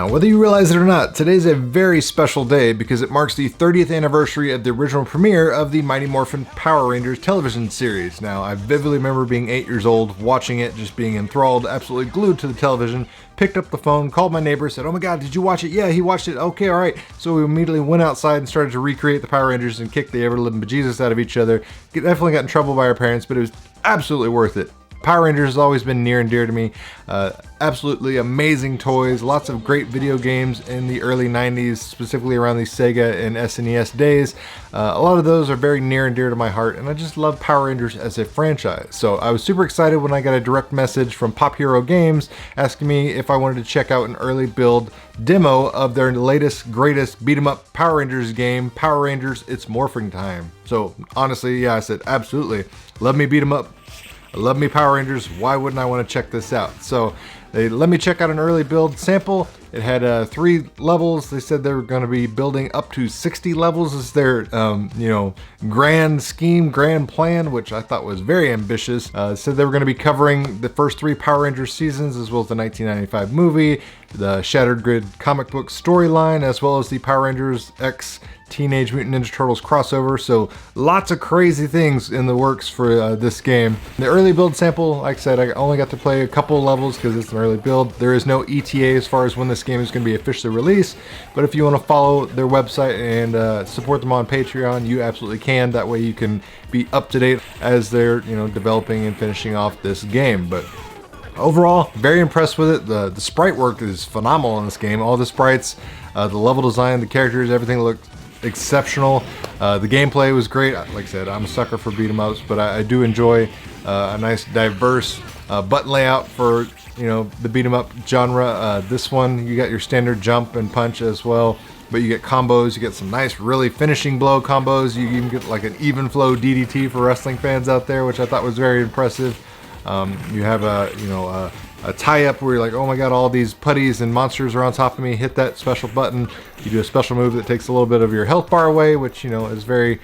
Now, whether you realize it or not, today's a very special day because it marks the 30th anniversary of the original premiere of the Mighty Morphin Power Rangers television series. Now, I vividly remember being 8 years old, watching it, just being enthralled, absolutely glued to the television, picked up the phone, called my neighbor, said, "Oh my God, did you watch it?" "Yeah, he watched it." "Okay, all right." So we immediately went outside and started to recreate the Power Rangers and kick the ever-living bejesus out of each other. Definitely got in trouble by our parents, but it was absolutely worth it. Power Rangers has always been near and dear to me. Absolutely amazing toys, lots of great video games in the early 90s, specifically around the Sega and SNES days. A lot of those are very near and dear to my heart, and I just love Power Rangers as a franchise. So I was super excited when I got a direct message from Pop Hero Games asking me if I wanted to check out an early build demo of their latest, greatest beat-em-up Power Rangers game, Power Rangers, It's Morphing Time. So honestly, yeah, I said, absolutely. Love me beat 'em up. I love me Power Rangers, why wouldn't I want to check this out? So they let me check out an early build sample. It had 3 levels. They said they were going to be building up to 60 levels as their, grand scheme, grand plan, which I thought was very ambitious. Said they were going to be covering the first 3 Power Rangers seasons, as well as the 1995 movie, the Shattered Grid comic book storyline, as well as the Power Rangers X Teenage Mutant Ninja Turtles crossover. So lots of crazy things in the works for this game. The early build sample, like I said, I only got to play a couple levels because it's an early build. There is no ETA as far as when this game is going to be officially released, but if you want to follow their website and support them on Patreon, you absolutely can. That way you can be up to date as they're developing and finishing off this game. But overall, very impressed with it. The sprite work is phenomenal in this game. All the sprites, the level design, the characters, everything looked exceptional. The gameplay was great. Like I said, I'm a sucker for beat 'em ups, but I do enjoy a nice diverse button layout for the beat 'em up genre. This one, you got your standard jump and punch as well, but you get combos. You get some nice, really finishing blow combos. You even get like an even flow DDT for wrestling fans out there, which I thought was very impressive. You have a tie-up where you're like, oh my God, all these putties and monsters are on top of me. Hit that special button. You do a special move that takes a little bit of your health bar away, which is very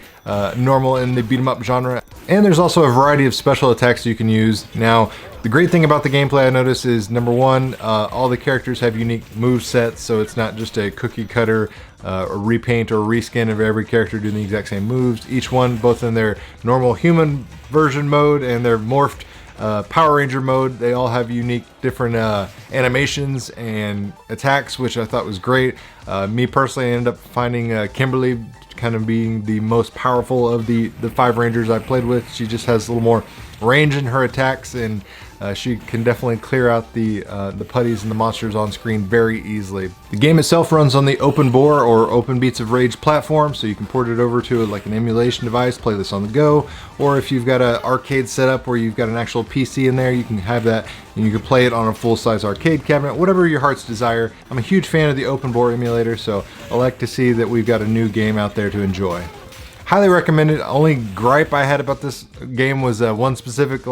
normal in the beat 'em up genre. And there's also a variety of special attacks you can use. Now, the great thing about the gameplay I noticed is, number one, all the characters have unique move sets, so it's not just a cookie cutter or repaint or reskin of every character doing the exact same moves. Each one, both in their normal human version mode and their morphed Power Ranger mode, they all have unique different animations and attacks, which I thought was great. Me personally, I ended up finding Kimberly kind of being the most powerful of the 5 Rangers I played with. She just has a little more range in her attacks, and she can definitely clear out the putties and the monsters on screen very easily. The game itself runs on the Open Bore or Open Beats of Rage platform, so you can port it over to like an emulation device, play this on the go, or if you've got an arcade setup where you've got an actual PC in there, you can have that and you can play it on a full-size arcade cabinet, whatever your heart's desire. I'm a huge fan of the Open Bore emulator, so I like to see that we've got a new game out there to enjoy. Highly recommend it. Only gripe I had about this game was one specific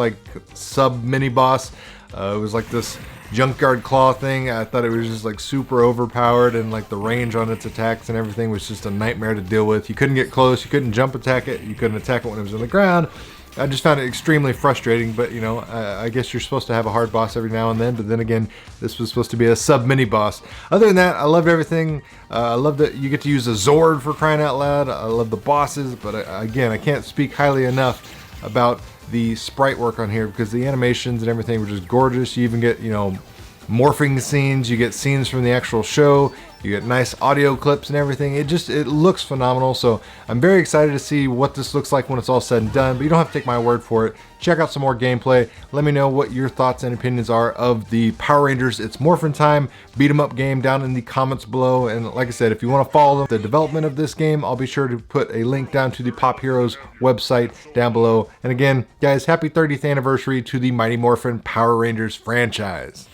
sub mini boss. It was like this junkyard claw thing. I thought it was just like super overpowered, and like the range on its attacks and everything was just a nightmare to deal with. You couldn't get close, you couldn't jump attack it, you couldn't attack it when it was on the ground. I just found it extremely frustrating, but I guess you're supposed to have a hard boss every now and then, but then again, this was supposed to be a sub-mini boss. Other than that, I loved everything. I love that you get to use a Zord, for crying out loud. I love the bosses, but again, I can't speak highly enough about the sprite work on here because the animations and everything were just gorgeous. You even get, morphing scenes, you get scenes from the actual show, you get nice audio clips and everything. It looks phenomenal, so I'm very excited to see what this looks like when it's all said and done, but you don't have to take my word for it. Check out some more gameplay. Let me know what your thoughts and opinions are of the Power Rangers It's Morphin Time beat 'em up game down in the comments below. And like I said, if you want to follow the development of this game, I'll be sure to put a link down to the Pop Heroes website down below. And again, guys, happy 30th anniversary to the Mighty Morphin Power Rangers franchise.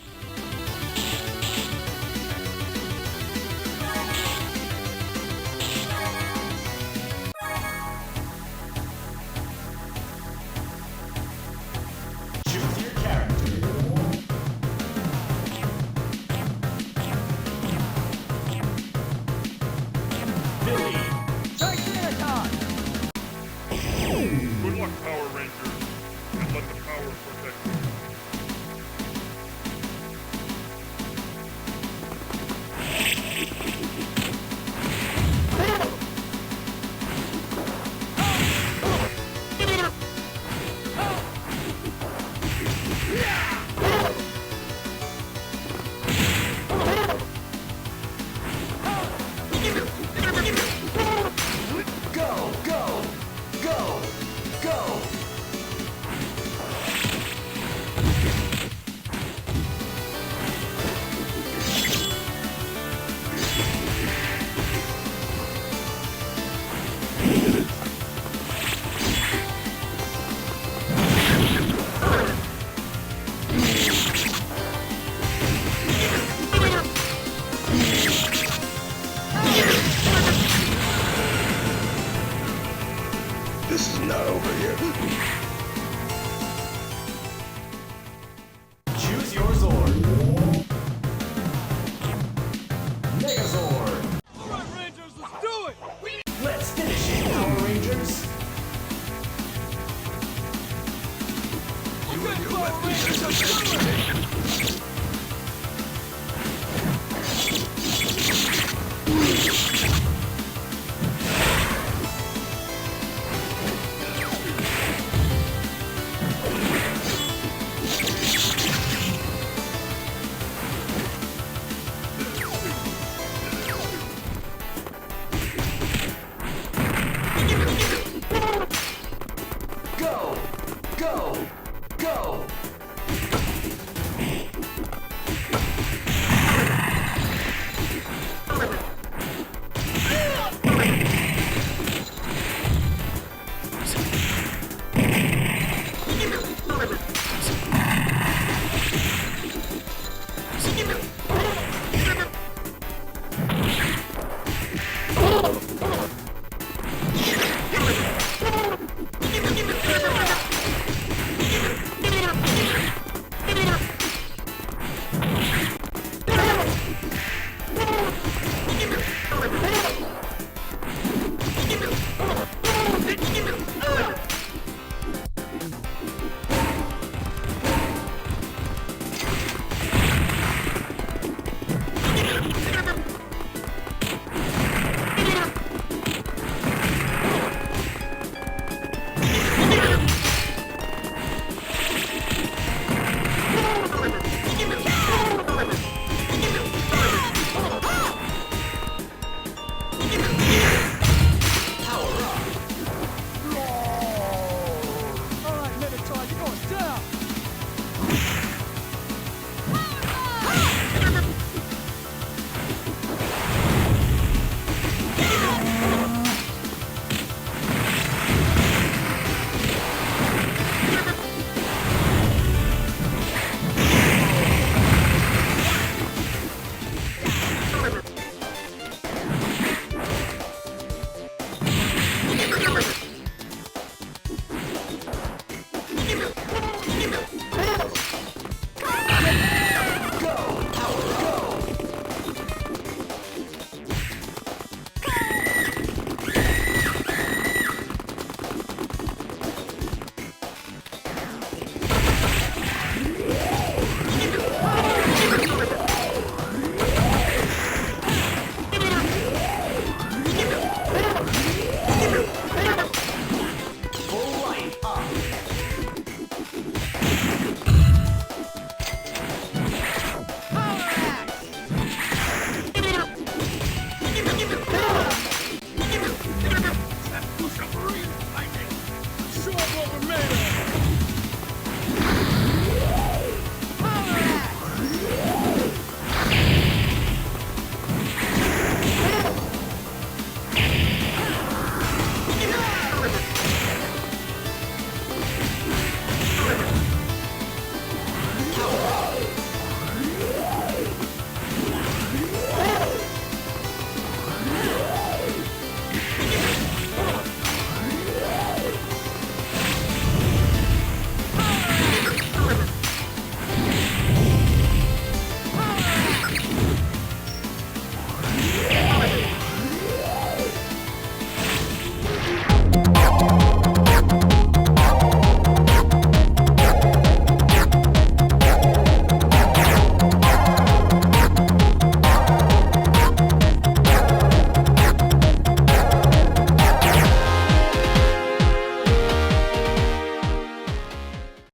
Good luck, Power Rangers, and let the power protect you. This is not over yet.